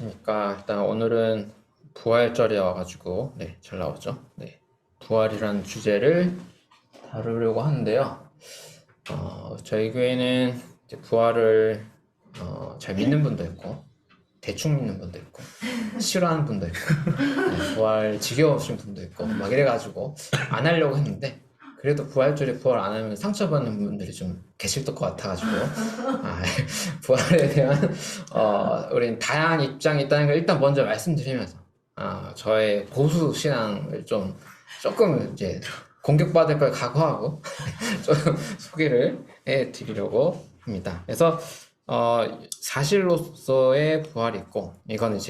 안녕하십니까. 일단 오늘은 부활절에 와가지고 잘 나오죠. 부활이라는 주제를 다루려고 하는데요. 저희 교회는 이제 부활을 잘 믿는 분도 있고 대충 믿는 분도 있고 싫어하는 분도 있고 부활 지겨우신 분도 있고 막 이래가지고 안 하려고 했는데 그래도 부활절에 부활 안 하면 상처받는 분들이 좀 계실 것 같아가지고 부활에 대한 우린 다양한 입장이 있다는 걸 일단 먼저 말씀드리면서 저의 보수 신앙을 조금 이제 공격받을 걸 각오하고 좀 소개를 해드리려고 합니다. 그래서 사실로서의 부활이 있고 이건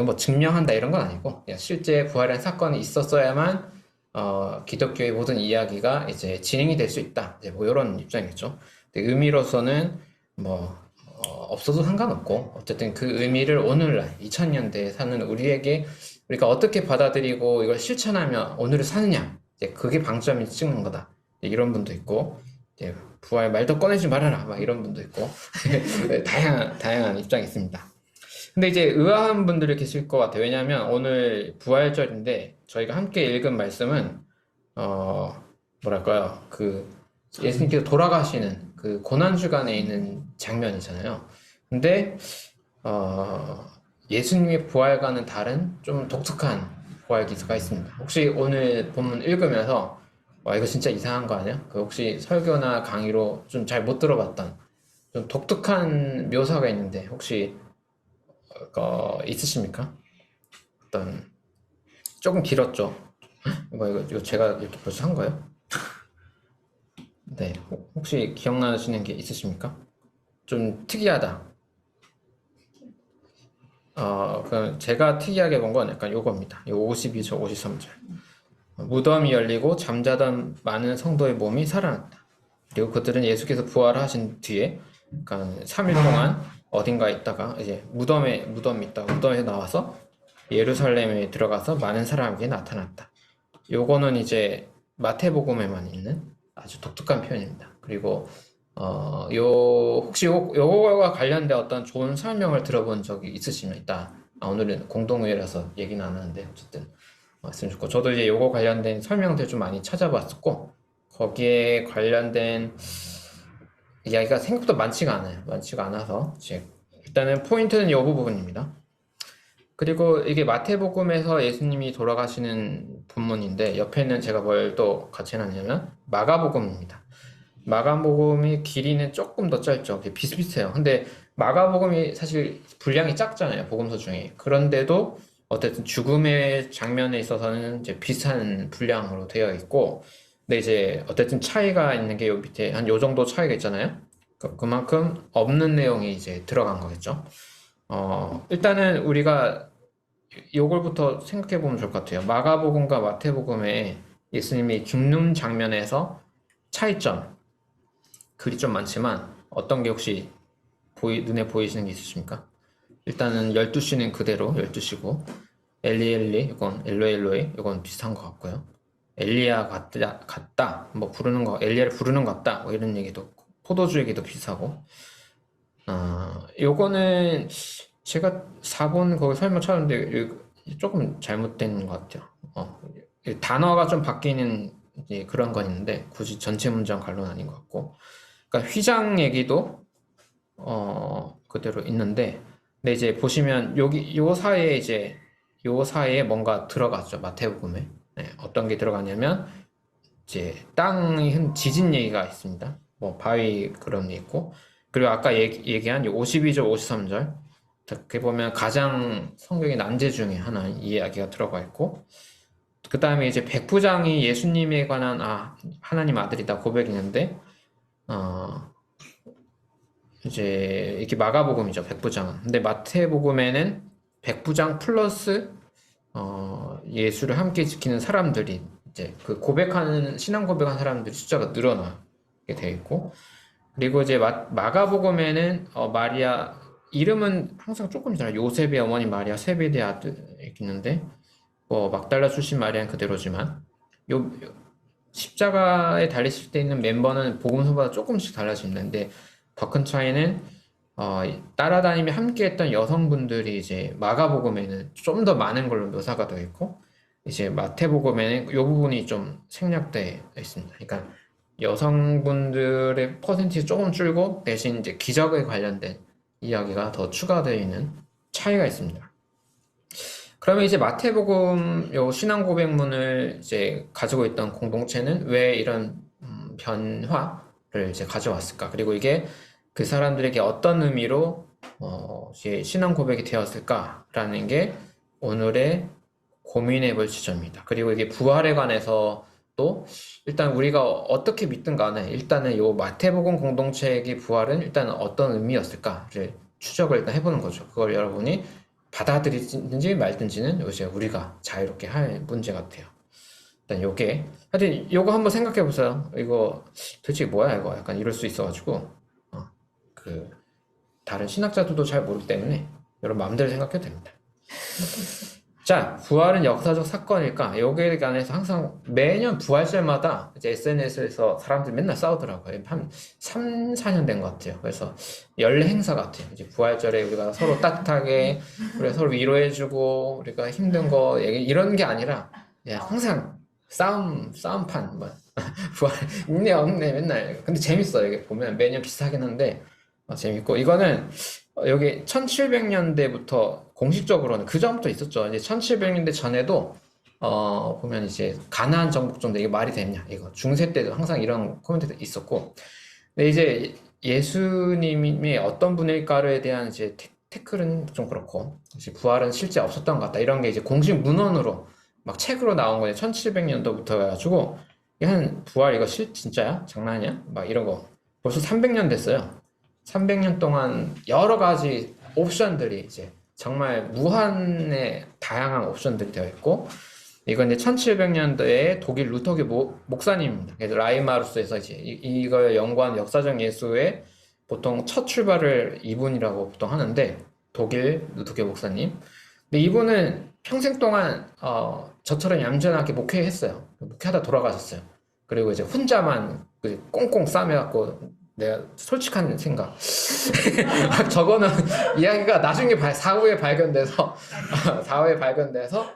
뭐 증명한다 이런 건 아니고 그냥 실제 부활이라는 사건이 있었어야만 기독교의 모든 이야기가 이제 진행이 될 수 있다. 이제 뭐 이런 입장이겠죠. 근데 의미로서는 뭐 없어도 상관없고 어쨌든 그 의미를 오늘날 2000년대에 사는 우리가 어떻게 받아들이고 이걸 실천하며 오늘을 사느냐 이제 그게 방점이 찍는 거다. 이런 분도 있고 이제 부활 말도 꺼내지 말아라 막 이런 분도 있고 다양한 입장이 있습니다. 근데 이제 의아한 분들이 계실 것 같아요. 왜냐하면 오늘 부활절인데 저희가 함께 읽은 말씀은 뭐랄까요 그 예수님께서 돌아가시는 그 고난주간에 있는 장면이잖아요. 근데 예수님의 부활과는 다른 좀 독특한 부활 기사가 있습니다. 혹시 오늘 본문 읽으면서 와 이거 진짜 이상한 거 아니야? 그 혹시 설교나 강의로 좀 잘 못 들어봤던 좀 독특한 묘사가 있는데 혹시 있으십니까? 어떤 조금 길었죠. 이거 제가 이렇게 벌써 한 거예요? 네, 혹시 기억나시는 게 있으십니까? 좀 특이하다. 그럼 제가 특이하게 본 건 약간 요겁니다. 요 52절, 53절. 무덤이 열리고 잠자던 많은 성도의 몸이 살아났다. 그리고 그들은 예수께서 부활하신 뒤에 그러니까 3일 동안 어딘가에 있다가 이제 무덤이 있다가 무덤에서 나와서 예루살렘에 들어가서 많은 사람에게 나타났다. 요거는 이제 마태복음에만 있는 아주 독특한 표현입니다. 그리고 혹시 요거와 관련된 어떤 좋은 설명을 들어본 적이 있으시면 있다. 오늘은 공동회의라서 얘기는 안 하는데 어쨌든 말씀 좋고 저도 이제 요거 관련된 설명들 좀 많이 찾아봤었고 거기에 관련된 이야기가 생각보다 많지가 않아서 일단은 포인트는 요 부분입니다. 그리고 이게 마태복음에서 예수님이 돌아가시는 본문인데 옆에는 제가 뭘 또 같이 해놨냐면 마가복음입니다. 마가복음이 길이는 조금 더 짧죠. 비슷비슷해요. 근데 마가복음이 사실 분량이 작잖아요. 복음서 중에. 그런데도 어쨌든 죽음의 장면에 있어서는 이제 비슷한 분량으로 되어 있고 근데 이제 어쨌든 차이가 있는 게 요 밑에 한 요 정도 차이가 있잖아요. 그만큼 없는 내용이 이제 들어간 거겠죠. 일단은 우리가 요걸부터 생각해 보면 좋을 것 같아요. 마가복음과 마태복음의 예수님이 죽는 장면에서 차이점, 글이 좀 많지만 어떤 게 혹시 눈에 보이시는 게 있으십니까? 일단은 12시는 그대로 12시고 엘리 엘리 이건 엘로이 엘로이 이건 비슷한 것 같고요. 엘리야 같다 뭐 부르는 거 엘리야를 부르는 것 같다 뭐 이런 얘기도 포도주 얘기도 비슷하고 요거는 제가 4번 거기 설명 찾았는데 조금 잘못된 것 같아요. 단어가 좀 바뀌는 이제 그런 건 있는데 굳이 전체 문장 관료는 아닌 것 같고 그러니까 휘장 얘기도 그대로 있는데 근데 이제 보시면 요 사이에 뭔가 들어갔죠. 마태복음에 어떤 게 들어가냐면 이제 땅이 지진 얘기가 있습니다. 뭐 바위 그런 게 있고 그리고 아까 얘기한 52절, 53절 어떻게 보면 가장 성경의 난제 중에 하나인 이야기가 들어가 있고 그 다음에 이제 백부장이 예수님에 관한 하나님 아들이다 고백이는데 이제 이게 마가복음이죠. 백부장은. 근데 마태복음에는 백부장 플러스 예수를 함께 지키는 사람들이 이제 그 신앙 고백한 사람들이 숫자가 늘어나게 되어 있고 그리고 이제 마가복음에는 마리아 이름은 항상 조금이잖아요. 요셉의 어머니 마리아 세베대 아들 있는데 뭐 막달라 출신 마리아는 그대로지만 요 십자가에 달리실 때 있는 멤버는 복음서보다 조금씩 달라지는데 더 큰 차이는 따라다니며 함께했던 여성분들이 이제 마가복음에는 좀 더 많은 걸로 묘사가 되어 있고, 이제 마태복음에는 이 부분이 좀 생략되어 있습니다. 그러니까 여성분들의 퍼센티지 조금 줄고 대신 이제 기적에 관련된 이야기가 더 추가되어 있는 차이가 있습니다. 그러면 이제 마태복음 요 신앙 고백문을 이제 가지고 있던 공동체는 왜 이런 변화를 이제 가져왔을까? 그리고 이게 그 사람들에게 어떤 의미로 이제 신앙 고백이 되었을까라는 게 오늘의 고민해 볼 지점입니다. 그리고 이게 부활에 관해서 또 일단 우리가 어떻게 믿든 간에 일단은 요 마태복음 공동체에게 부활은 일단 어떤 의미였을까를 추적을 일단 해보는 거죠. 그걸 여러분이 받아들이든지 말든지는 이제 우리가 자유롭게 할 문제 같아요. 일단 요게 하여튼 요거 한번 생각해 보세요. 이거 도대체 뭐야 이거 약간 이럴 수 있어가지고 그 다른 신학자들도 잘 모르기 때문에 여러분 마음대로 생각해도 됩니다. 자, 부활은 역사적 사건일까? 여기에 관해서 항상 매년 부활절마다 이제 SNS에서 사람들이 맨날 싸우더라고요. 한 3, 4년 된 것 같아요. 그래서 연례 행사 같아요. 이제 부활절에 우리가 서로 따뜻하게, 우리가 서로 위로해주고, 우리가 힘든 거 얘기, 이런 게 아니라, 그냥 항상 싸움판, 뭐, 부활, 있네, 없네, 맨날. 근데 재밌어요. 이게 보면 매년 비슷하긴 한데, 재밌고, 이거는 여기 1700년대부터 공식적으로는 그 전부터 있었죠. 이제 1700년대 전에도 보면 이제 가나안 정복 정도 이게 말이 되냐 이거 중세 때도 항상 이런 코멘트도 있었고, 근데 이제 예수님이 어떤 분일까에 대한 이제 태클은 좀 그렇고 이제 부활은 실제 없었던 것 같다 이런 게 이제 공식 문헌으로 막 책으로 나온 거예요. 1700년도부터 해가지고 한 부활 이거 진짜야? 장난이야? 막 이런 거 벌써 300년 됐어요. 300년 동안 여러 가지 옵션들이 이제 정말 무한의 다양한 옵션들이 되어 있고, 이건 이제 1700년도에 독일 루터교 목사님입니다. 그래서 라이마루스에서 이제 이걸 연구한 역사적 예수의 보통 첫 출발을 이분이라고 보통 하는데, 독일 루터교 목사님. 근데 이분은 평생 동안 저처럼 얌전하게 목회했어요. 목회하다 돌아가셨어요. 그리고 이제 혼자만 꽁꽁 싸매갖고 내가 솔직한 생각 저거는 이야기가 나중에 사후에 발견돼서 사후에 발견돼서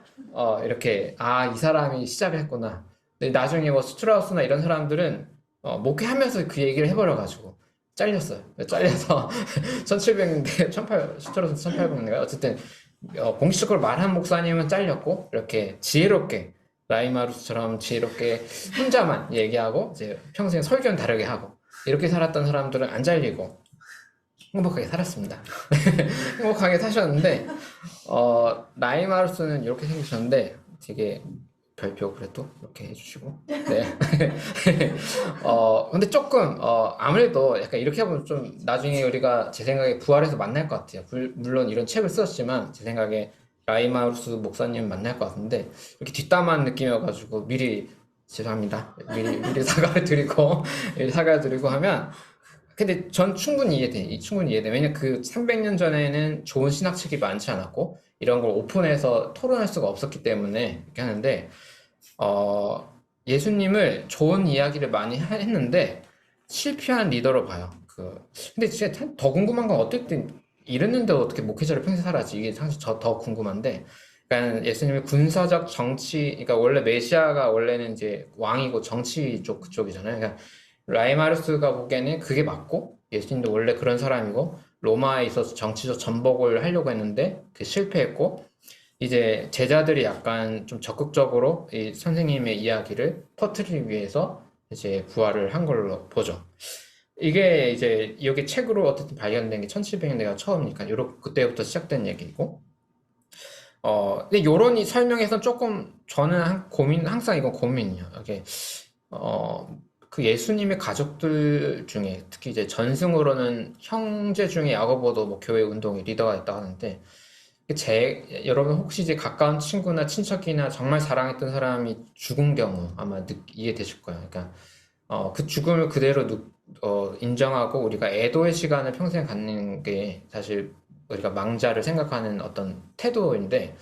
이렇게 이 사람이 시작을 했구나. 근데 나중에 뭐 스트라우스나 이런 사람들은 목회하면서 그 얘기를 해버려가지고 잘렸어요. 잘려서 1700년대 1800 스트라우스 1800년대 어쨌든 공식적으로 말한 목사님은 잘렸고 이렇게 지혜롭게 라이마루스처럼 지혜롭게 혼자만 얘기하고 이제 평생 설교는 다르게 하고 이렇게 살았던 사람들은 안 잘리고 행복하게 살았습니다. 행복하게 사셨는데 라이마루스는 이렇게 생기셨는데 되게 별표 그래도 이렇게 해주시고 네. 근데 조금 아무래도 약간 이렇게 하면 좀 나중에 우리가 제 생각에 부활해서 만날 것 같아요. 물론 이런 책을 썼지만 제 생각에 라이마루스 목사님 만날 것 같은데 이렇게 뒷담화한 느낌이어가지고 미리 죄송합니다. 미리 사과를 드리고 하면 근데 전 충분히 이해돼. 왜냐면 그 300년 전에는 좋은 신학책이 많지 않았고 이런 걸 오픈해서 토론할 수가 없었기 때문에 이렇게 하는데 예수님을 좋은 이야기를 많이 했는데 실패한 리더로 봐요. 근데 진짜 더 궁금한 건 어쨌든 이랬는데 어떻게 목회자를 평생 살았지? 이게 사실 더 궁금한데, 그러니까 예수님의 군사적 정치, 그러니까 원래 메시아가 원래는 이제 왕이고 정치 그쪽이잖아요. 그러니까 라이마르스가 보기에는 그게 맞고, 예수님도 원래 그런 사람이고, 로마에 있어서 정치적 전복을 하려고 했는데, 실패했고, 이제 제자들이 약간 좀 적극적으로 이 선생님의 이야기를 퍼뜨리기 위해서 이제 부활을 한 걸로 보죠. 이게 이제 여기 책으로 어쨌든 발견된 게 1700년대가 처음이니까 그때부터 시작된 얘기고, 근데 요런 설명에서 조금 저는 항상 이건 고민이에요. 이게 그 예수님의 가족들 중에 특히 이제 전승으로는 형제 중에 야고보도 뭐 교회 운동의 리더가 있다고 하는데, 여러분 혹시 이제 가까운 친구나 친척이나 정말 사랑했던 사람이 죽은 경우 아마 이해되실 거예요. 그러니까 그 죽음을 그대로 인정하고 우리가 애도의 시간을 평생 갖는 게 사실 우리가 망자를 생각하는 어떤 태도인데,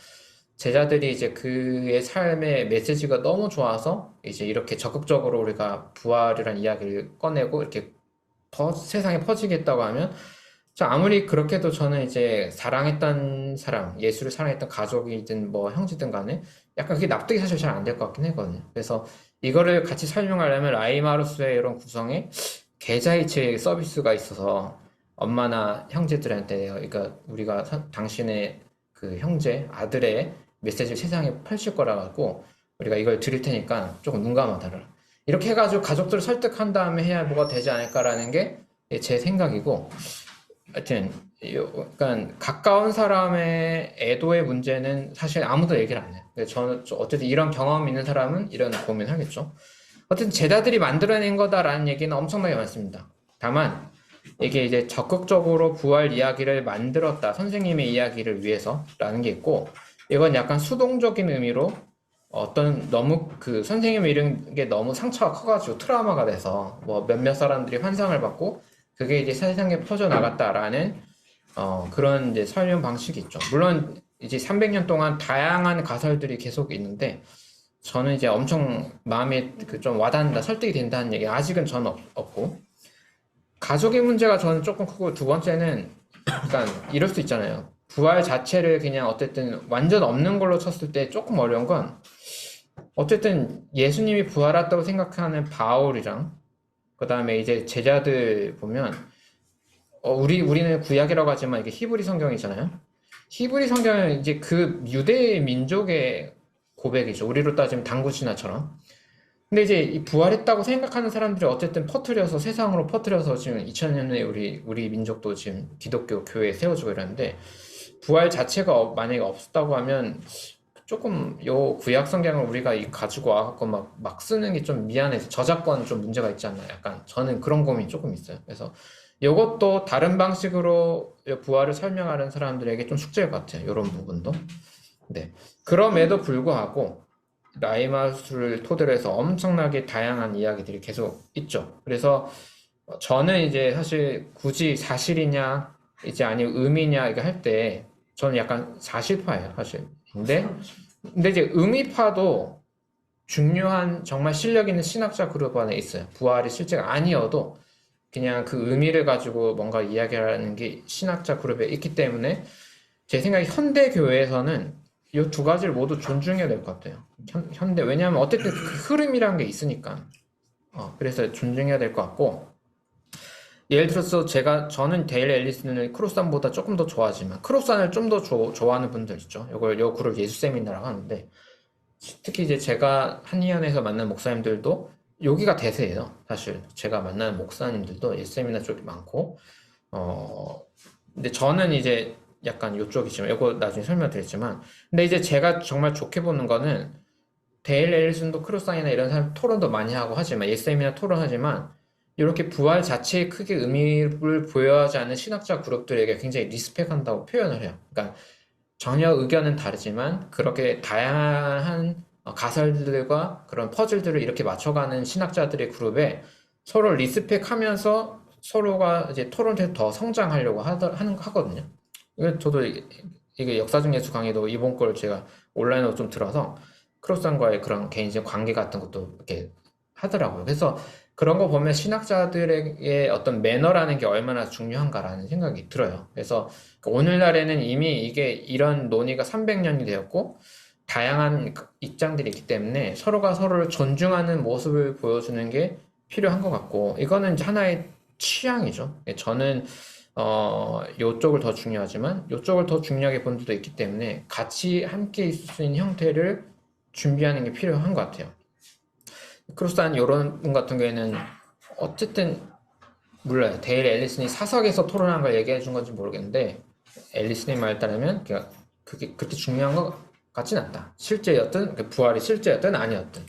제자들이 이제 그의 삶의 메시지가 너무 좋아서 이제 이렇게 적극적으로 우리가 부활이라는 이야기를 꺼내고 이렇게 더 세상에 퍼지겠다고 하면 아무리 그렇게도 저는 이제 사랑했던 사람, 예수를 사랑했던 가족이든 뭐 형제든 간에 약간 그게 납득이 사실 잘 안 될 것 같긴 하거든요. 그래서 이거를 같이 설명하려면 라이마루스의 이런 구성에 계좌이체 서비스가 있어서 엄마나 형제들한테, 그러니까 우리가 당신의 그 형제, 아들의 메시지를 세상에 펼칠 거라 갖고 우리가 이걸 드릴 테니까 조금 눈 감아달라. 이렇게 해가지고 가족들을 설득한 다음에 해야 뭐가 되지 않을까라는 게 제 생각이고, 하여튼 그러니까 가까운 사람의 애도의 문제는 사실 아무도 얘기를 안 해요. 근데 저는 어쨌든 이런 경험 있는 사람은 이런 고민을 하겠죠. 어쨌든 제자들이 만들어낸 거다라는 얘기는 엄청나게 많습니다. 다만 이게 이제 적극적으로 부활 이야기를 만들었다, 선생님의 이야기를 위해서라는 게 있고, 이건 약간 수동적인 의미로 어떤 너무 그 선생님이 이런 게 너무 상처가 커가지고 트라우마가 돼서 뭐 몇몇 사람들이 환상을 받고 그게 이제 세상에 퍼져 나갔다라는 그런 이제 설명 방식이 있죠. 물론 이제 300년 동안 다양한 가설들이 계속 있는데 저는 이제 엄청 마음에 그 좀 와닿는다, 설득이 된다는 얘기 아직은 저는 없고, 가족의 문제가 저는 조금 크고, 두 번째는 약간 이럴 수 있잖아요. 부활 자체를 그냥 어쨌든 완전 없는 걸로 쳤을 때 조금 어려운 건, 어쨌든 예수님이 부활했다고 생각하는 바울이랑 그 다음에 이제 제자들 보면 우리는 구약이라고 하지만 이게 히브리 성경이잖아요. 히브리 성경은 이제 그 유대 민족의 고백이죠. 우리로 따지면 단군 신화처럼. 근데 이제 이 부활했다고 생각하는 사람들이 어쨌든 퍼뜨려서 세상으로 퍼뜨려서 지금 2000년 후에 우리 민족도 지금 기독교 교회에 세워지고 이러는데, 부활 자체가 만약에 없었다고 하면 조금 요 구약 성경을 우리가 가지고 와갖고 막 쓰는 게 좀 미안해서 저작권 좀 문제가 있지 않나, 약간 저는 그런 고민이 조금 있어요. 그래서 이것도 다른 방식으로 부활을 설명하는 사람들에게 좀 숙제일 것 같아요. 이런 부분도. 네. 그럼에도 불구하고 라이마스를 토대로 해서 엄청나게 다양한 이야기들이 계속 있죠. 그래서 저는 이제 사실 굳이 사실이냐 이제 아니면 의미냐 이거 할 때 저는 약간 사실파예요, 사실. 근데 이제 의미파도 중요한 정말 실력 있는 신학자 그룹 안에 있어요. 부활이 실제가 아니어도 그냥 그 의미를 가지고 뭔가 이야기하는 게 신학자 그룹에 있기 때문에 제 생각에 현대 교회에서는 이 두 가지를 모두 존중해야 될 것 같아요. 왜냐하면 어쨌든 그 흐름이라는 게 있으니까. 그래서 존중해야 될 것 같고, 예를 들어서 저는 데일 앨리슨을 크로스안보다 조금 더 좋아하지만, 크로스안을 좀 더 좋아하는 분들 있죠. 요 그룹 예수세미나라고 하는데, 특히 이제 제가 한의원에서 만난 목사님들도 여기가 대세예요. 사실 제가 만나는 목사님들도 예수세미나 쪽이 많고, 근데 저는 이제 약간 요쪽이지만, 이거 나중에 설명드리지만, 근데 이제 제가 정말 좋게 보는 거는 데일 앨리슨도 크로스안이나 이런 사람 토론도 많이 하고 하지만, 예수세미나 토론하지만, 이렇게 부활 자체에 크게 의미를 부여하지 않는 신학자 그룹들에게 굉장히 리스펙한다고 표현을 해요. 그러니까 전혀 의견은 다르지만 그렇게 다양한 가설들과 그런 퍼즐들을 이렇게 맞춰가는 신학자들의 그룹에 서로 리스펙하면서 서로가 이제 토론에서 더 성장하려고 하거든요. 저도 이게 역사적 예수 강의도 이번 걸 제가 온라인으로 좀 들어서 크로스안과의 그런 개인적 관계 같은 것도 이렇게 하더라고요. 그래서 그런 거 보면 신학자들에게 어떤 매너라는 게 얼마나 중요한가라는 생각이 들어요. 그래서 오늘날에는 이미 이게 이런 논의가 300년이 되었고 다양한 입장들이 있기 때문에 서로가 서로를 존중하는 모습을 보여주는 게 필요한 것 같고, 이거는 이제 하나의 취향이죠. 저는 요쪽을 더 중요하지만 요쪽을 더 중요하게 본 분들도 있기 때문에 같이 함께 있을 수 있는 형태를 준비하는 게 필요한 것 같아요. 크루스안 이런 분 같은 경우에는 어쨌든 몰라요. 데일 앨리슨이 사석에서 토론한 걸 얘기해 준 건지 모르겠는데, 앨리슨의 말에 따르면 그게 그렇게 중요한 것 같진 않다. 실제였든 부활이 실제였든 아니었든.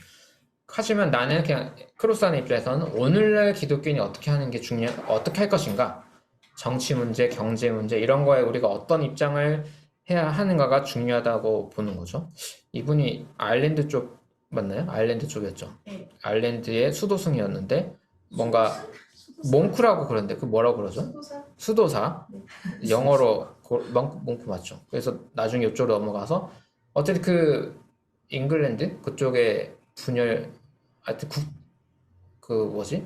하지만 나는 그냥 크루스안의 입장에서는 오늘날 기독교인이 어떻게 하는 게 어떻게 할 것인가, 정치 문제, 경제 문제 이런 거에 우리가 어떤 입장을 해야 하는가가 중요하다고 보는 거죠. 이분이 아일랜드 쪽 맞나요? 아일랜드 쪽이었죠. 네. 아일랜드의 수도승이었는데 뭔가 몽크라고 그러는데 그 뭐라고 그러죠? 수도사. 네. 영어로 몽크 맞죠? 그래서 나중에 이쪽으로 넘어가서 어쨌든 그 잉글랜드 그쪽에 분열, 하여튼 그 뭐지?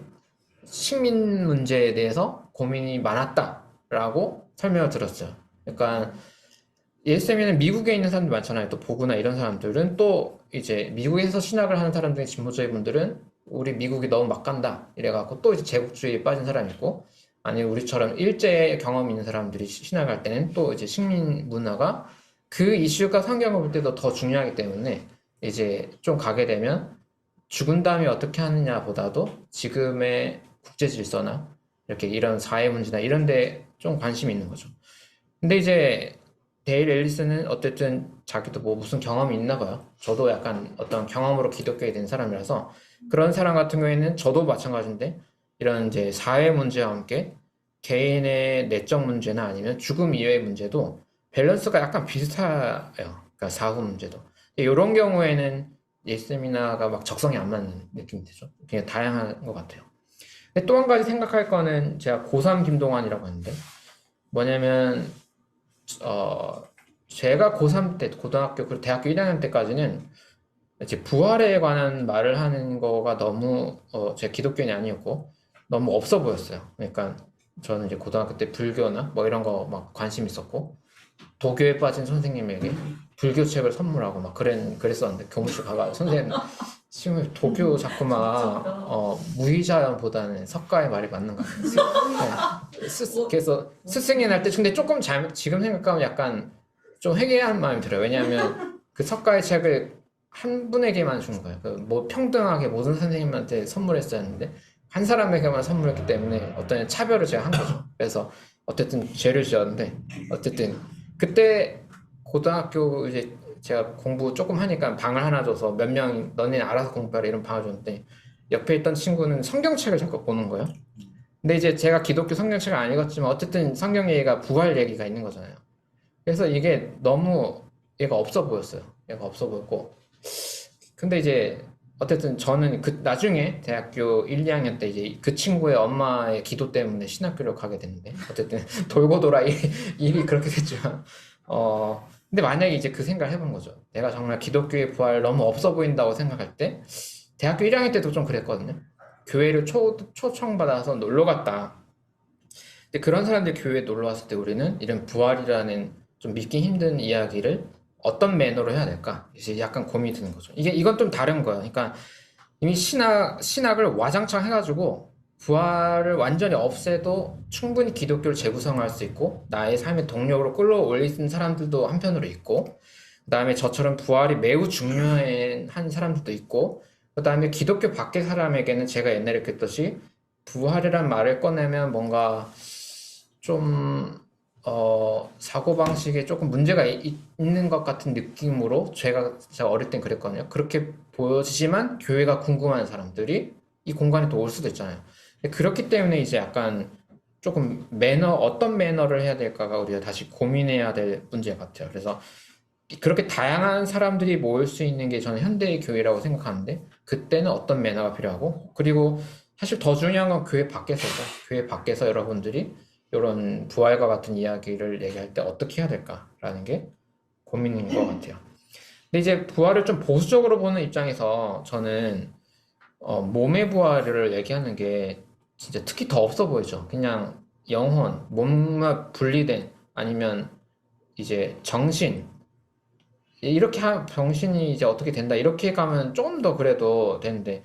식민 문제에 대해서 고민이 많았다 라고 설명을 들었어요. 그러니까 예수님은 미국에 있는 사람들 많잖아요. 또 보구나 이런 사람들은 또 이제 미국에서 신학을 하는 사람 중에 진보주의 분들은 우리 미국이 너무 막 간다 이래갖고 또 이제 제국주의에 빠진 사람이 있고, 아니 우리처럼 일제 경험 있는 사람들이 신학할 때는 또 이제 식민 문화가 그 이슈가 성경을 볼 때도 더 중요하기 때문에 이제 좀 가게 되면 죽은 다음에 어떻게 하느냐보다도 지금의 국제 질서나 이렇게 이런 사회 문제나 이런 데 좀 관심이 있는 거죠. 근데 이제 데일 앨리스는 어쨌든 자기도 뭐 무슨 경험이 있나 봐요. 저도 약간 어떤 경험으로 기독교에 된 사람이라서 그런 사람 같은 경우에는 저도 마찬가지인데 이런 이제 사회 문제와 함께 개인의 내적 문제나 아니면 죽음 이외의 문제도 밸런스가 약간 비슷해요. 그러니까 사후 문제도. 이런 경우에는 예스미나가 막 적성이 안 맞는 느낌이 되죠. 그냥 다양한 것 같아요. 근데 또 한 가지 생각할 거는 제가 고3 김동완이라고 하는데 뭐냐면 제가 고3 때, 고등학교, 그리고 대학교 1학년 때까지는 이제 부활에 관한 말을 하는 거가 너무, 제가 기독교인이 아니었고, 너무 없어 보였어요. 그러니까 저는 이제 고등학교 때 불교나 뭐 이런 거 막 관심 있었고, 도교에 빠진 선생님에게 불교 책을 선물하고 막 그랬었는데, 교무실 가가 선생님, 지금 도교 자꾸만, 무의자보다는 석가의 말이 맞는 것 같아요. 그래서 스승이 날 때, 근데 조금 지금 생각하면 약간 좀 회개한 마음이 들어요. 왜냐하면 그 석가의 책을 한 분에게만 준 거예요. 그뭐 평등하게 모든 선생님한테 선물했어야 했는데 한 사람에게만 선물했기 때문에 어떤 차별을 제가 한 거죠. 그래서 어쨌든 죄를 지었는데 어쨌든 그때 고등학교 이제 제가 공부 조금 하니까 방을 하나 줘서 몇 명이 너네 알아서 공부하라 이런 방을 줬는데 옆에 있던 친구는 성경책을 자꾸 보는 거예요. 근데 이제 제가 기독교 성경책을 안 읽었지만 어쨌든 성경 얘기가 부활 얘기가 있는 거잖아요. 그래서 이게 너무 얘가 없어 보였어요. 얘가 없어 보였고. 근데 이제 어쨌든 저는 그 나중에 대학교 1, 2학년 때 이제 그 친구의 엄마의 기도 때문에 신학교를 가게 됐는데 어쨌든 돌고 돌아 일이 그렇게 됐지만 근데 만약에 이제 그 생각을 해본 거죠. 내가 정말 기독교의 부활 너무 없어 보인다고 생각할 때 대학교 1학년 때도 좀 그랬거든요. 교회를 초청받아서 놀러 갔다. 근데 그런 사람들 교회에 놀러 왔을 때 우리는 이런 부활이라는 좀 믿기 힘든 이야기를 어떤 매너로 해야 될까? 이제 약간 고민이 드는 거죠. 이건 좀 다른 거예요. 그러니까 이미 신학을 와장창 해가지고 부활을 완전히 없애도 충분히 기독교를 재구성할 수 있고 나의 삶의 동력으로 끌어올리는 사람들도 한편으로 있고, 그 다음에 저처럼 부활이 매우 중요한 사람들도 있고, 그 다음에 기독교 밖의 사람에게는 제가 옛날에 그랬듯이 부활이란 말을 꺼내면 뭔가 좀 사고방식에 조금 문제가 있는 것 같은 느낌으로 제가 어릴 땐 그랬거든요. 그렇게 보여지지만 교회가 궁금한 사람들이 이 공간에 또 올 수도 있잖아요. 그렇기 때문에 이제 약간 조금 어떤 매너를 해야 될까가 우리가 다시 고민해야 될 문제 같아요. 그래서 그렇게 다양한 사람들이 모일 수 있는 게 저는 현대의 교회라고 생각하는데 그때는 어떤 매너가 필요하고, 그리고 사실 더 중요한 건 교회 밖에서죠. 교회 밖에서 여러분들이 이런 부활과 같은 이야기를 얘기할 때 어떻게 해야 될까라는 게 고민인 것 같아요. 근데 이제 부활을 좀 보수적으로 보는 입장에서 저는 몸의 부활을 얘기하는 게 진짜 특히 더 없어 보이죠. 그냥 영혼, 몸과 분리된, 아니면 이제 정신, 이렇게 정신이 이제 어떻게 된다 이렇게 가면 조금 더 그래도 되는데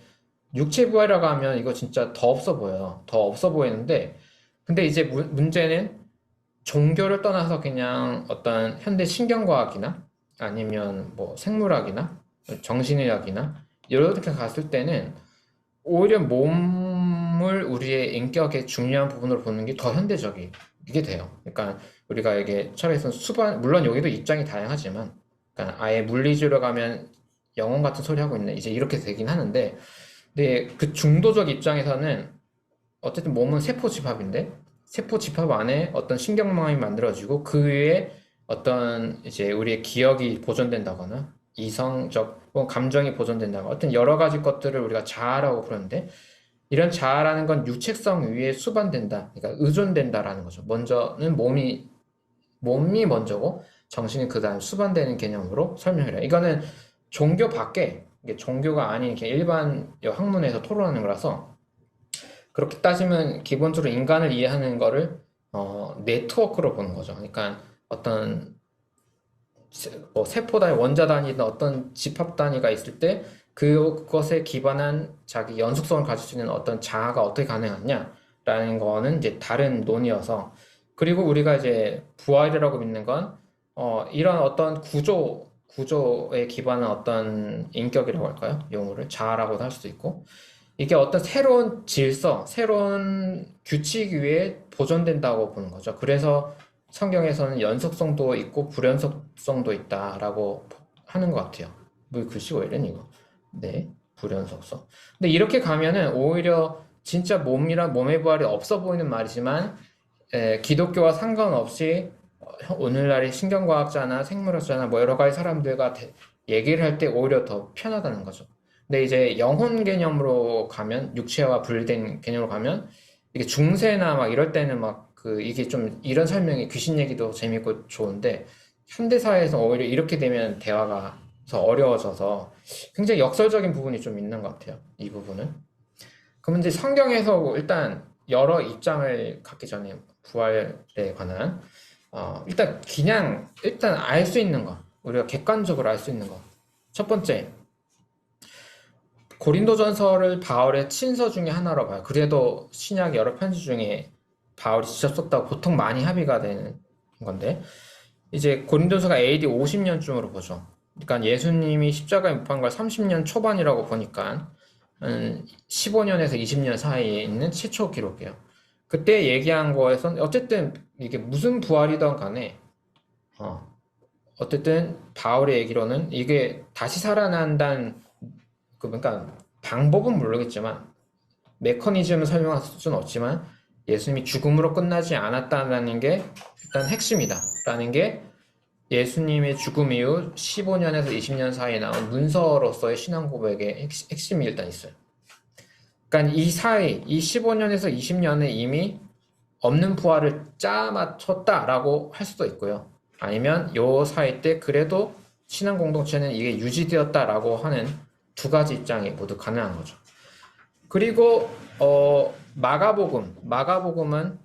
육체 부활이라고 하면 이거 진짜 더 없어 보여요. 더 없어 보이는데 근데 이제 문제는 종교를 떠나서 그냥 어떤 현대 신경과학이나 아니면 뭐 생물학이나 정신의학이나 이렇게 갔을 때는 오히려 몸을 우리의 인격의 중요한 부분으로 보는 게 더 현대적이게 돼요. 그러니까 우리가 이게 철학에서는 물론 여기도 입장이 다양하지만, 그러니까 아예 물리주로 가면 영혼 같은 소리 하고 있네 이제 이렇게 되긴 하는데, 근데 그 중도적 입장에서는 어쨌든 몸은 세포 집합인데 세포 집합 안에 어떤 신경망이 만들어지고 그 위에 어떤 이제 우리의 기억이 보존된다거나 이성적 혹은 감정이 보존된다거나 어떤 여러 가지 것들을 우리가 자아라고 부르는데, 이런 자아라는 건 유책성 위에 수반된다. 그러니까 의존된다라는 거죠. 먼저는 몸이 먼저고 정신이 그 다음 수반되는 개념으로 설명을 해요. 이거는 종교 밖에, 이게 종교가 아닌 이렇게 일반 학문에서 토론하는 거라서 그렇게 따지면 기본적으로 인간을 이해하는 거를 네트워크로 보는 거죠. 그러니까 어떤 뭐 세포 단위, 원자 단위나 어떤 집합 단위가 있을 때 그것에 기반한 자기 연속성을 가질 수 있는 어떤 장화가 어떻게 가능하냐라는 거는 이제 다른 논이어서, 그리고 우리가 이제 부활이라고 믿는 건 이런 어떤 구조에 기반한 어떤 인격이라고 할까요? 용어를 자아라고도 할 수도 있고, 이게 어떤 새로운 질서, 새로운 규칙 위에 보존된다고 보는 거죠. 그래서 성경에서는 연속성도 있고 불연속성도 있다라고 하는 것 같아요. 뭐 글씨가 왜 이러니 이거? 네, 불연속성. 근데 이렇게 가면은 오히려 진짜 몸의 부활이 없어 보이는 말이지만, 기독교와 상관없이 오늘날의 신경과학자나 생물학자나 뭐 여러 가지 사람들과 얘기를 할 때 오히려 더 편하다는 거죠. 근데 이제 영혼 개념으로 가면, 육체와 분리된 개념으로 가면, 이게 중세나 막 이럴 때는 막 이게 좀 이런 설명이 귀신 얘기도 재밌고 좋은데, 현대사회에서 오히려 이렇게 되면 대화가 더 어려워져서 굉장히 역설적인 부분이 좀 있는 것 같아요. 이 부분은. 그럼 이제 성경에서 일단 여러 입장을 갖기 전에 부활에 관한 일단 그냥 일단 알 수 있는 거, 우리가 객관적으로 알 수 있는 거. 첫 번째, 고린도전서를 바울의 친서 중에 하나로 봐요. 그래도 신약 여러 편지 중에 바울이 직접 썼다고 보통 많이 합의가 되는 건데, 이제 고린도서가 AD 50년쯤으로 보죠. 그러니까 예수님이 십자가에 못 박은 걸 30년 초반이라고 보니까 15년에서 20년 사이에 있는 최초 기록이에요. 그때 얘기한 거에선 어쨌든 이게 무슨 부활이든 간에 어쨌든 바울의 얘기로는 이게 다시 살아난다는 그러니까 방법은 모르겠지만 메커니즘을 설명할 수는 없지만 예수님이 죽음으로 끝나지 않았다는 게 일단 핵심이다라는 게 예수님의 죽음 이후 15년에서 20년 사이에 나온 문서로서의 신앙 고백의 핵심이 일단 있어요. 그러니까 이 사이, 이 15년에서 20년에 이미 없는 부활을 짜 맞췄다라고 할 수도 있고요. 아니면 요 사이 때 그래도 신앙 공동체는 이게 유지되었다라고 하는 두 가지 입장이 모두 가능한 거죠. 그리고 마가복음은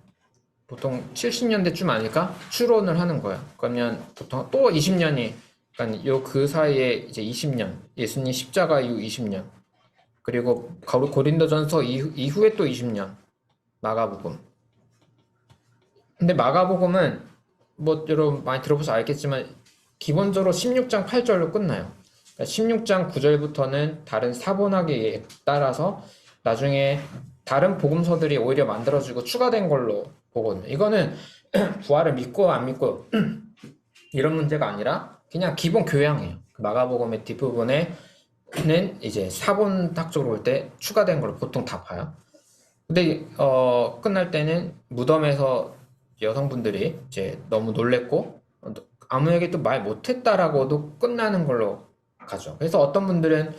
보통 70년대쯤 아닐까? 추론을 하는 거야. 그러면 보통 또 20년이, 그러니까 그 사이에 이제 20년, 예수님 십자가 이후 20년, 그리고 고린도전서 이후에 또 20년, 마가복음. 근데 마가복음은 뭐 여러분 많이 들어보셔서 알겠지만 기본적으로 16장 8절로 끝나요. 그러니까 16장 9절부터는 다른 사본학에 따라서 나중에 다른 복음서들이 오히려 만들어지고 추가된 걸로 보거든요. 이거는 부활을 믿고 안 믿고 이런 문제가 아니라 그냥 기본 교양이에요. 마가복음의 뒷부분에는 이제 사본학적으로 볼 때 추가된 걸로 보통 다 봐요. 근데 끝날 때는 무덤에서 여성분들이 이제 너무 놀랬고 아무에게 또 말 못했다라고도 끝나는 걸로 가죠. 그래서 어떤 분들은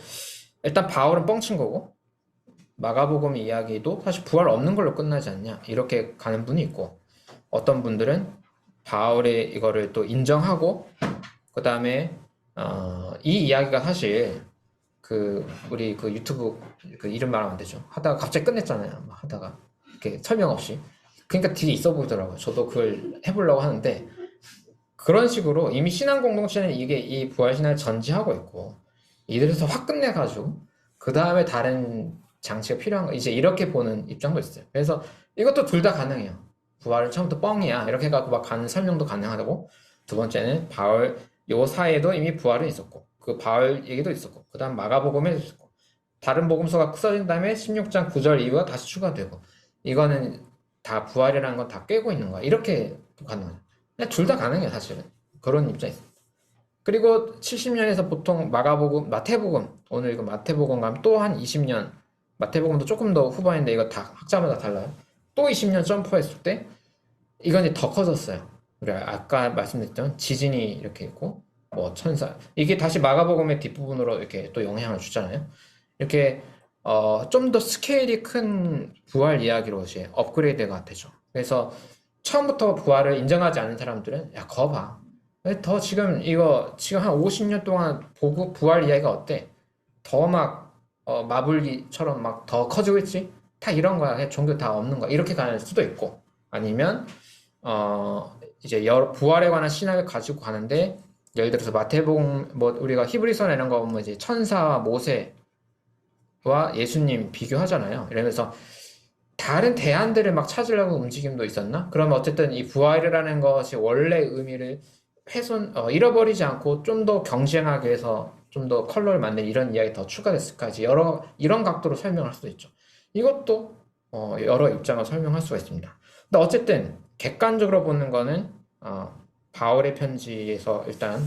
일단 바울은 뻥친 거고 마가복음 이야기도 사실 부활 없는 걸로 끝나지 않냐 이렇게 가는 분이 있고, 어떤 분들은 바울의 이거를 또 인정하고 그 다음에 이 이야기가 사실 우리 유튜브 이름 말하면 안 되죠. 하다가 갑자기 끝냈잖아요. 하다가 이렇게 설명 없이. 그러니까 되게 있어 보이더라고요. 저도 그걸 해보려고 하는데, 그런 식으로 이미 신앙 공동체는 이 부활 신앙을 전제하고 있고 이들에서 확 끝내가지고 그 다음에 다른 장치가 필요한 거, 이제 이렇게 보는 입장도 있어요. 그래서 이것도 둘 다 가능해요. 부활은 처음부터 뻥이야 이렇게 해갖고 막 가는 설명도 가능하고, 두 번째는 바울 요 사이에도 이미 부활은 있었고 그 바울 얘기도 있었고 그 다음 마가복음에도 있었고 다른 복음서가 써진 다음에 16장 9절 이후가 다시 추가되고, 이거는 다 부활이라는 건 다 꿰고 있는 거야. 이렇게 가능해요. 둘 다 가능해요 사실은. 그런 입장이 있어요. 그리고 70년에서 보통 마태복음, 오늘 이거 마태복음 가면 또 한 20년, 마태복음도 조금 더 후반인데 이거 다 학자마다 달라요. 또 20년 점프했을 때 이건 이제 더 커졌어요. 우리 아까 말씀드렸던 지진이 이렇게 있고 뭐 천사, 이게 다시 마가복음의 뒷부분으로 이렇게 또 영향을 주잖아요. 이렇게 좀 더 스케일이 큰 부활 이야기로 이제 업그레이드가 되죠. 그래서 처음부터 부활을 인정하지 않는 사람들은 야 거 봐, 더 지금 한 50년 동안 보고 부활 이야기가 어때? 더 막 마블기처럼 막 더 커지고 있지? 다 이런 거야. 종교 다 없는 거야. 이렇게 갈 수도 있고, 아니면 이제 부활에 관한 신학을 가지고 가는데, 예를 들어서 마태복음, 뭐 우리가 히브리서나 이런 거 보면 이제 천사와 모세와 예수님 비교하잖아요. 이러면서 다른 대안들을 막 찾으려고 움직임도 있었나? 그러면 어쨌든 이 부활이라는 것이 원래 의미를 잃어버리지 않고 좀 더 경쟁하게 해서 좀 더 컬러를 만든 이런 이야기 더 추가됐을까지 이런 각도로 설명할 수도 있죠. 이것도 여러 입장을 설명할 수가 있습니다. 근데 어쨌든 객관적으로 보는 거는 바울의 편지에서 일단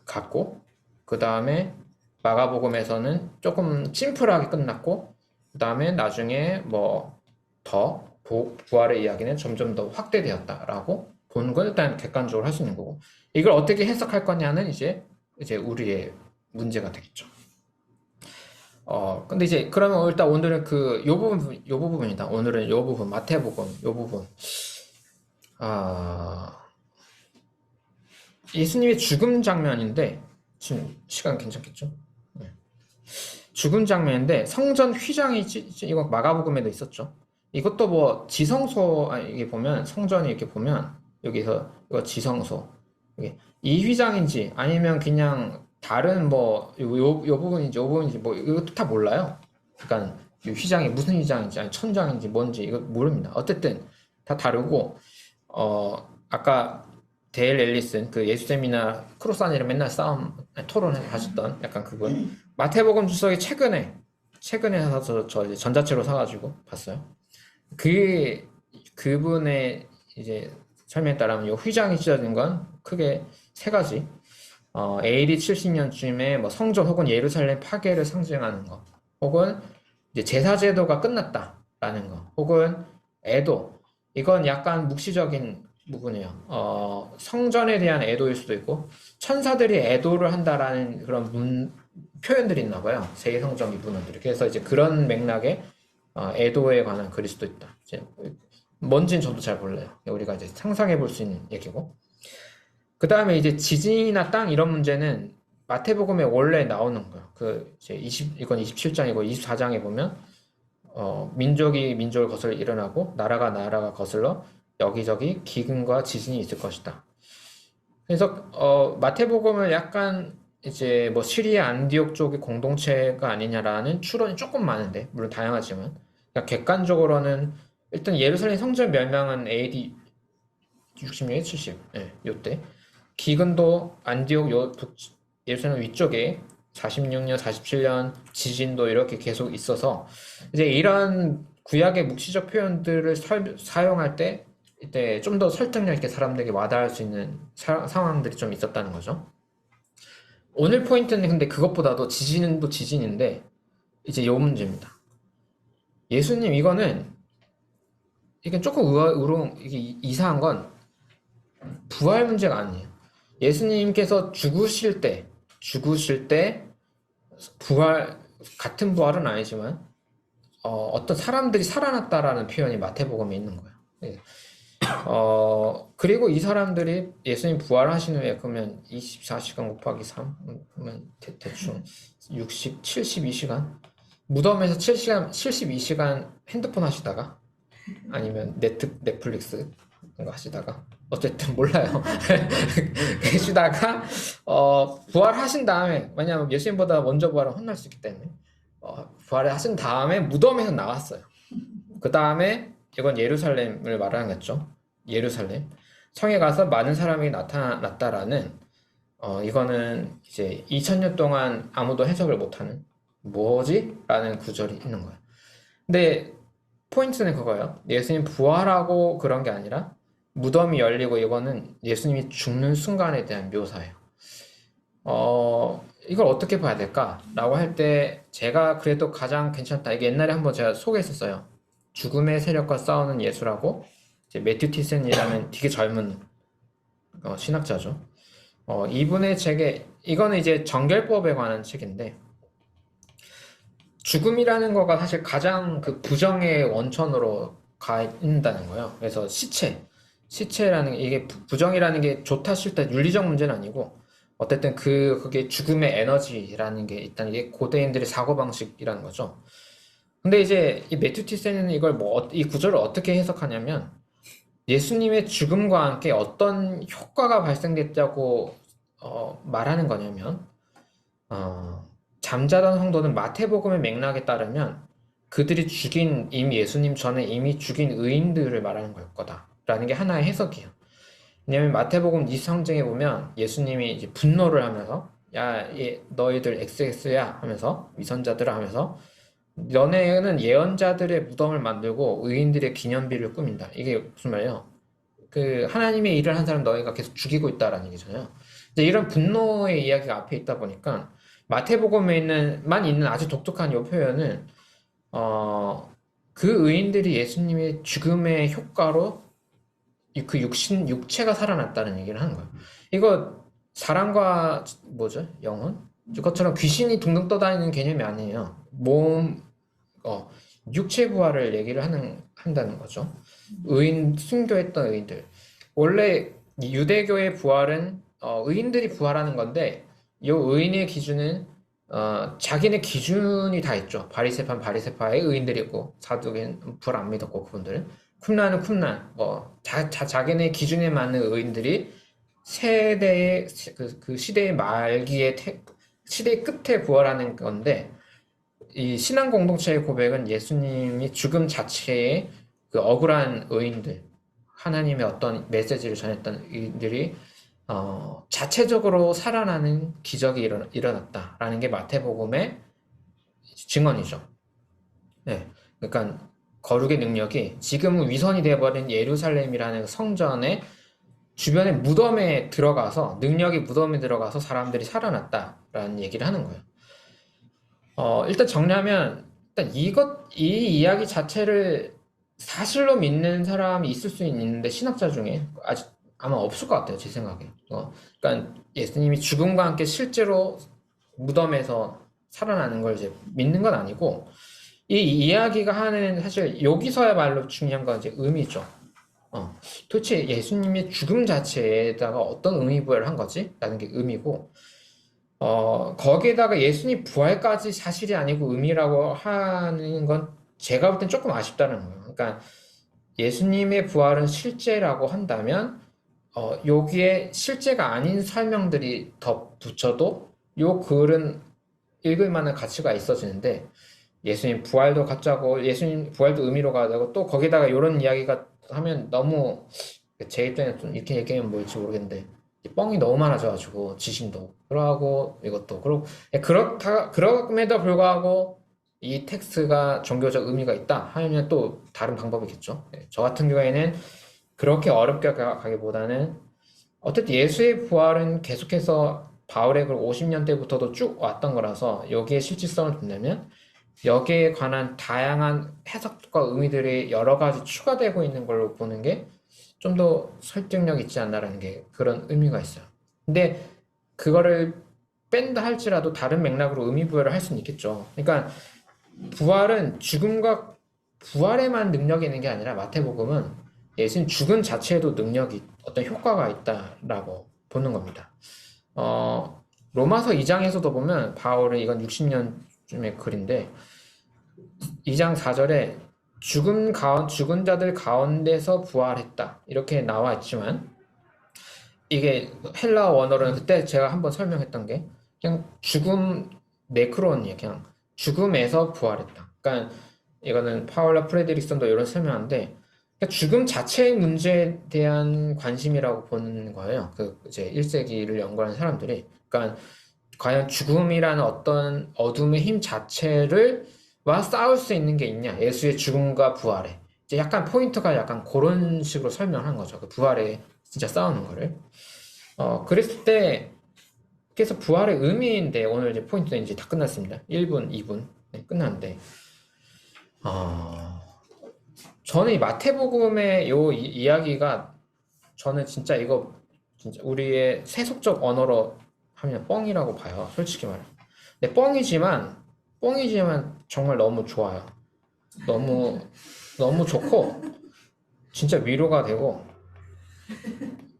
갔고, 그 다음에 마가복음에서는 조금 심플하게 끝났고, 그 다음에 나중에 뭐 더 부활의 이야기는 점점 더 확대되었다라고 보는 건 일단 객관적으로 할 수 있는 거고, 이걸 어떻게 해석할 거냐는 이제 우리의 문제가 되겠죠. 근데 이제 그러면 일단 오늘은 요 부분이다. 오늘은 요 부분, 마태복음 요 부분. 예수님의 죽음 장면인데, 지금 시간 괜찮겠죠? 네. 죽음 장면인데 성전 휘장이 이거 마가복음에도 있었죠. 이것도 뭐 지성소, 이게 보면 성전이 이렇게 보면 여기서 이거 지성소, 이 휘장인지 아니면 그냥 다른 뭐 요 부분인지 요 부분인지 뭐 이것도 다 몰라요. 그러니까 이 휘장이 무슨 휘장인지 아니 천장인지 뭔지 이거 모릅니다. 어쨌든 다 다르고, 아까 데일 앨리슨 그 예수쌤이나 크로스안이랑 맨날 토론을 하셨던 약간 그분, 마태복음 주석이 최근에 사서 저 이제 전자책으로 사가지고 봤어요. 그분의 이제 설명에 따르면 이 휘장이 찢어진 건 크게 세 가지. AD 70년쯤에 뭐 성전 혹은 예루살렘 파괴를 상징하는 거, 혹은 이제 제사 제도가 끝났다라는 거, 혹은 애도. 이건 약간 묵시적인 부분이에요. 성전에 대한 애도일 수도 있고, 천사들이 애도를 한다라는 그런 표현들이 있나 봐요. 제2성전기 문헌들이. 그래서 이제 그런 맥락에 애도에 관한 글일 수도 있다. 이제 뭔진 저도 잘 몰라요. 우리가 이제 상상해 볼 수 있는 얘기고. 그 다음에 이제 지진이나 땅 이런 문제는 마태복음에 원래 나오는 거예요. 이건 27장이고 24장에 보면 민족이 민족을 거슬러 일어나고 나라가 거슬러 여기저기 기근과 지진이 있을 것이다. 그래서 마태복음을 약간 이제 뭐 시리아 안디옥 쪽의 공동체가 아니냐라는 추론이 조금 많은데, 물론 다양하지만 그러니까 객관적으로는 일단 예루살렘 성전 멸망은 AD 60년에 70, 요때. 기근도 안디옥 예루살렘 위쪽에 46년, 47년 지진도 이렇게 계속 있어서, 이제 이런 구약의 묵시적 표현들을 사용할 때 이때 좀 더 설득력 있게 사람들에게 와닿을 수 있는 상황들이 좀 있었다는 거죠. 오늘 포인트는 근데 그것보다도 지진도 지진인데, 이제 요 문제입니다. 예수님 이게 조금 이게 이상한 건 부활 문제가 아니에요. 예수님께서 죽으실 때 같은 부활은 아니지만 어떤 사람들이 살아났다라는 표현이 마태복음에 있는 거예요. 그리고 이 사람들이 예수님 부활하신 후에 그러면 24시간 곱하기 3 그러면 대충 60, 72시간 무덤에서 72시간 핸드폰 하시다가 아니면 넷플릭스 이런 거 하시다가 어쨌든 몰라요. 계시다가 부활하신 다음에, 왜냐하면 예수님보다 먼저 부활은 혼날 수 있기 때문에 부활을 하신 다음에 무덤에서 나왔어요. 그 다음에 이건 예루살렘을 말하겠죠. 예루살렘 성에 가서 많은 사람이 나타났다라는, 이거는 이제 2000년 동안 아무도 해석을 못하는 뭐지? 라는 구절이 있는 거예요. 근데 포인트는 그거예요. 예수님 부활하고 그런 게 아니라 무덤이 열리고, 이거는 예수님이 죽는 순간에 대한 묘사예요. 이걸 어떻게 봐야 될까? 라고 할 때 제가 그래도 가장 괜찮다. 이게 옛날에 한번 제가 소개했었어요. 죽음의 세력과 싸우는 예수라고, 이제 매튜 티센이라는 되게 젊은 신학자죠. 이분의 책에, 이거는 이제 정결법에 관한 책인데, 죽음이라는 거가 사실 가장 그 부정의 원천으로 가 있다는 거예요. 그래서 시체라는 게, 이게 부정이라는 게 좋다 싫다 윤리적 문제는 아니고, 어쨌든 그게 죽음의 에너지라는 게 있다는 게 고대인들의 사고방식이라는 거죠. 근데 이제 이 매튜 티센은 이 구절을 어떻게 해석하냐면, 예수님의 죽음과 함께 어떤 효과가 발생됐다고 말하는 거냐면 잠자던 성도는 마태복음의 맥락에 따르면 그들이 죽인 이미 예수님 전에 이미 죽인 의인들을 말하는 걸 거다라는 게 하나의 해석이에요. 왜냐면 마태복음 이 상징에 보면 예수님이 이제 분노를 하면서 야, 너희들 XX야 하면서 위선자들아 하면서 너네는 예언자들의 무덤을 만들고 의인들의 기념비를 꾸민다. 이게 무슨 말이에요? 그 하나님의 일을 한 사람 너희가 계속 죽이고 있다라는 얘기잖아요. 이제 이런 분노의 이야기가 앞에 있다 보니까 마태복음에 있는 아주 독특한 이 표현은 그 의인들이 예수님의 죽음의 효과로 그 육체가 살아났다는 얘기를 하는 거예요. 이거 사람과 뭐죠? 영혼? 그것처럼 귀신이 둥둥 떠다니는 개념이 아니에요. 육체 부활을 얘기를 한다는 거죠. 순교했던 의인들. 원래 유대교의 부활은 의인들이 부활하는 건데, 이 의인의 기준은 자기네 기준이 다 있죠. 바리새파의 의인들이 있고, 사두개는 불 안 믿었고, 그분들은. 쿰란은 쿰란, 자기네 기준에 맞는 의인들이 세대의, 그 시대의 말기에, 시대의 끝에 부활하는 건데, 이 신앙 공동체의 고백은 예수님이 죽음 자체의 그 억울한 의인들, 하나님의 어떤 메시지를 전했던 의인들이 자체적으로 살아나는 기적이 일어났다라는 게 마태복음의 증언이죠. 네, 그러니까 거룩의 능력이 지금은 위선이 되어버린 예루살렘이라는 성전의 주변의 무덤에 들어가서 능력이 무덤에 들어가서 사람들이 살아났다라는 얘기를 하는 거예요. 일단 정리하면 일단 이 이야기 자체를 사실로 믿는 사람이 있을 수 있는데 신학자 중에 아직 아마 없을 것 같아요, 제 생각에. 그러니까 예수님이 죽음과 함께 실제로 무덤에서 살아나는 걸 이제 믿는 건 아니고 이 이야기가 하는 사실 여기서야말로 중요한 건 이제 의미죠. 도대체 예수님의 죽음 자체에다가 어떤 의미부여를 한 거지? 라는 게 의미고 거기에다가 예수님 부활까지 사실이 아니고 의미라고 하는 건 제가 볼 땐 조금 아쉽다는 거예요. 그러니까 예수님의 부활은 실제라고 한다면 여기에 실제가 아닌 설명들이 덧붙여도 요 글은 읽을 만한 가치가 있어지는데 예수님 부활도 가짜고 예수님 부활도 의미로 가자고 또 거기다가 이런 이야기가 하면 너무 제 입장에서 좀 이렇게 얘기하면 뭘지 모르겠는데 뻥이 너무 많아져가지고 지심도 그러고 이것도 그러고 그럼에도 불구하고 이 텍스트가 종교적 의미가 있다 하면 또 다른 방법이겠죠. 저 같은 경우에는 그렇게 어렵게 가기보다는 어쨌든 예수의 부활은 계속해서 바울의 그 50년대부터도 쭉 왔던 거라서 여기에 실질성을 둔다면 여기에 관한 다양한 해석과 의미들이 여러 가지 추가되고 있는 걸로 보는 게 좀 더 설득력 있지 않나라는 게 그런 의미가 있어요. 근데 그거를 뺀다 할지라도 다른 맥락으로 의미 부여를 할 수는 있겠죠. 그러니까 부활은 죽음과 부활에만 능력이 있는 게 아니라 마태복음은 예수님 죽음 자체에도 능력이 어떤 효과가 있다라고 보는 겁니다. 로마서 2장에서도 보면 바울은 이건 60년쯤의 글인데 2장 4절에 죽은 자들 가운데서 부활했다 이렇게 나와 있지만 이게 헬라어 원어로는 그때 제가 한번 설명했던 게 그냥 죽음 네크론이에요. 그냥 죽음에서 부활했다. 그러니까 이거는 파울라 프레드릭슨도 이런 설명하는데 그러니까 죽음 자체의 문제에 대한 관심이라고 보는 거예요. 그 이제 1세기를 연구하는 사람들이. 그러니까 과연 죽음이라는 어떤 어둠의 힘 자체를 와 싸울 수 있는 게 있냐? 예수의 죽음과 부활에. 이제 약간 포인트가 약간 그런 식으로 설명한 거죠. 그 부활에 진짜 싸우는 거를. 그랬을 때, 그래서 부활의 의미인데, 오늘 이제 포인트는 이제 다 끝났습니다. 1분, 2분. 네, 끝났는데, 저는 이 마태복음의 요 이야기가, 저는 진짜 이거, 진짜 우리의 세속적 언어로 하면 뻥이라고 봐요. 솔직히 말해. 근데 뻥이지만 정말 너무 좋아요. 너무, 너무 좋고, 진짜 위로가 되고,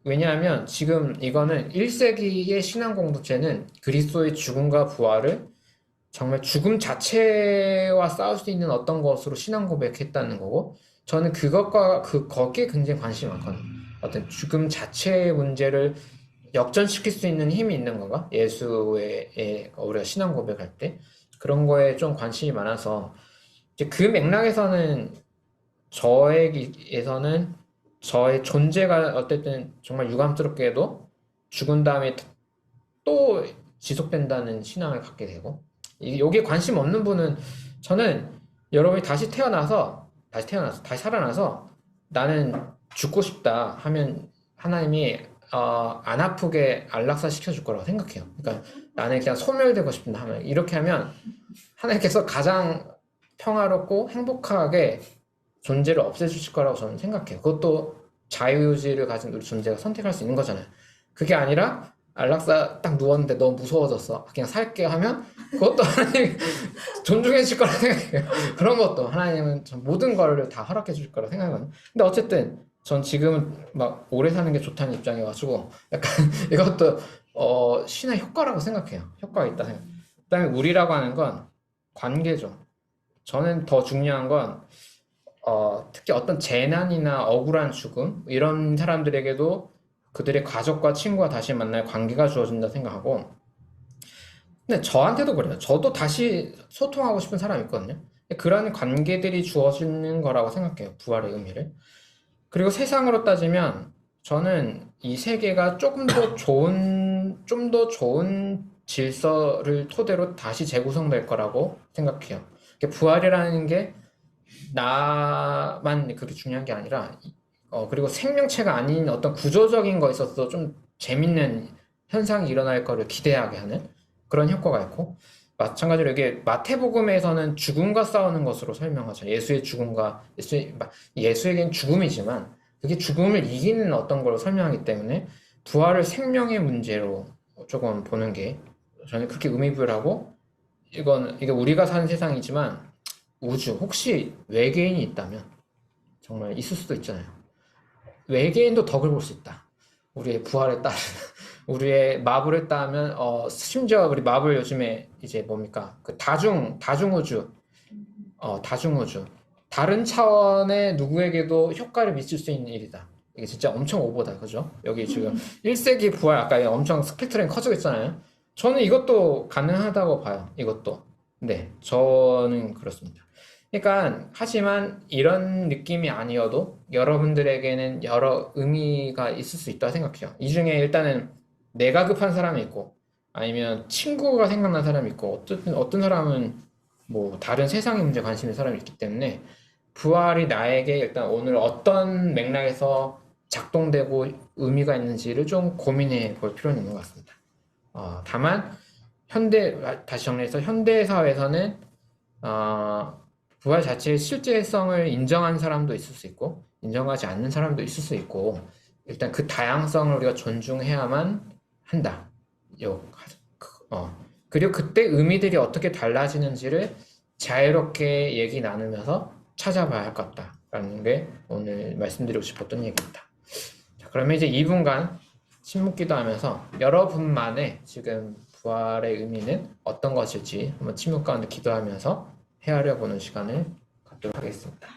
왜냐하면 지금 이거는 1세기의 신앙 공동체는 그리스도의 죽음과 부활을 정말 죽음 자체와 싸울 수 있는 어떤 것으로 신앙 고백했다는 거고 저는 거기에 굉장히 관심이 많거든요. 어떤 죽음 자체의 문제를 역전시킬 수 있는 힘이 있는 건가? 예수의 우리가 신앙 고백할 때 그런 거에 좀 관심이 많아서 이제 그 맥락에서는 저에게서는 저의 존재가 어쨌든 정말 유감스럽게도 죽은 다음에 또 지속된다는 신앙을 갖게 되고 여기에 관심 없는 분은 저는 여러분이 다시 살아나서 나는 죽고 싶다 하면 하나님이 안 아프게 안락사 시켜줄 거라고 생각해요. 그러니까 나는 그냥 소멸되고 싶다 하면 이렇게 하면 하나님께서 가장 평화롭고 행복하게 존재를 없애주실 거라고 저는 생각해요. 그것도 자유의지를 가진 우리 존재가 선택할 수 있는 거잖아요. 그게 아니라 안락사 딱 누웠는데 너무 무서워졌어. 그냥 살게 하면 그것도 하나님 존중해 주실 거라 생각해요. 그런 것도 하나님은 전 모든 거를 다 허락해 주실 거라 생각하거든요. 근데 어쨌든 전 지금은 막 오래 사는 게 좋다는 입장이어가지고 약간 이것도 신의 효과라고 생각해요. 효과가 있다 생각. 그다음에 우리라고 하는 건 관계죠. 저는 더 중요한 건 특히 어떤 재난이나 억울한 죽음 이런 사람들에게도 그들의 가족과 친구와 다시 만날 관계가 주어진다 생각하고 근데 저한테도 그래요. 저도 다시 소통하고 싶은 사람이 있거든요. 그런 관계들이 주어지는 거라고 생각해요. 부활의 의미를. 그리고 세상으로 따지면 저는 이 세계가 좀 더 좋은 질서를 토대로 다시 재구성될 거라고 생각해요. 부활이라는 게 나만 그렇게 중요한 게 아니라 그리고 생명체가 아닌 어떤 구조적인 거에 있어서 좀 재밌는 현상이 일어날 거를 기대하게 하는 그런 효과가 있고 마찬가지로 이게 마태복음에서는 죽음과 싸우는 것으로 설명하죠. 예수에겐 죽음이지만 그게 죽음을 이기는 어떤 걸 설명하기 때문에 부활을 생명의 문제로 조금 보는 게 저는 그렇게 의미부여하고 이게 우리가 사는 세상이지만 우주 혹시 외계인이 있다면 정말 있을 수도 있잖아요. 외계인도 덕을 볼 수 있다. 우리의 부활에 따른 우리의 마블에 따르면 심지어 우리 마블 요즘에 이제 뭡니까 그 다중우주 다중우주 다른 차원의 누구에게도 효과를 미칠 수 있는 일이다. 이게 진짜 엄청 오버다, 그죠? 여기 지금 1세기 부활 아까 엄청 스펙트럼이 커지고 있잖아요. 저는 이것도 가능하다고 봐요. 이것도. 네, 저는 그렇습니다. 그러니까 하지만 이런 느낌이 아니어도 여러분들에게는 여러 의미가 있을 수 있다고 생각해요. 이 중에 일단은 내가 급한 사람이 있고 아니면 친구가 생각난 사람이 있고 어떤 사람은 뭐 다른 세상의 문제에 관심이 있는 사람이 있기 때문에 부활이 나에게 일단 오늘 어떤 맥락에서 작동되고 의미가 있는지를 좀 고민해 볼 필요는 있는 것 같습니다. 다만 다시 정리해서 현대 사회에서는 부활 자체의 실제성을 인정한 사람도 있을 수 있고 인정하지 않는 사람도 있을 수 있고 일단 그 다양성을 우리가 존중해야만 한다. 그리고 그때 의미들이 어떻게 달라지는지를 자유롭게 얘기 나누면서 찾아봐야 할 것 같다라는 게 오늘 말씀드리고 싶었던 얘기입니다. 자, 그러면 이제 2분간 침묵기도 하면서 여러분만의 지금 부활의 의미는 어떤 것일지 한번 침묵 가운데 기도하면서 헤아려 보는 시간을 갖도록 하겠습니다.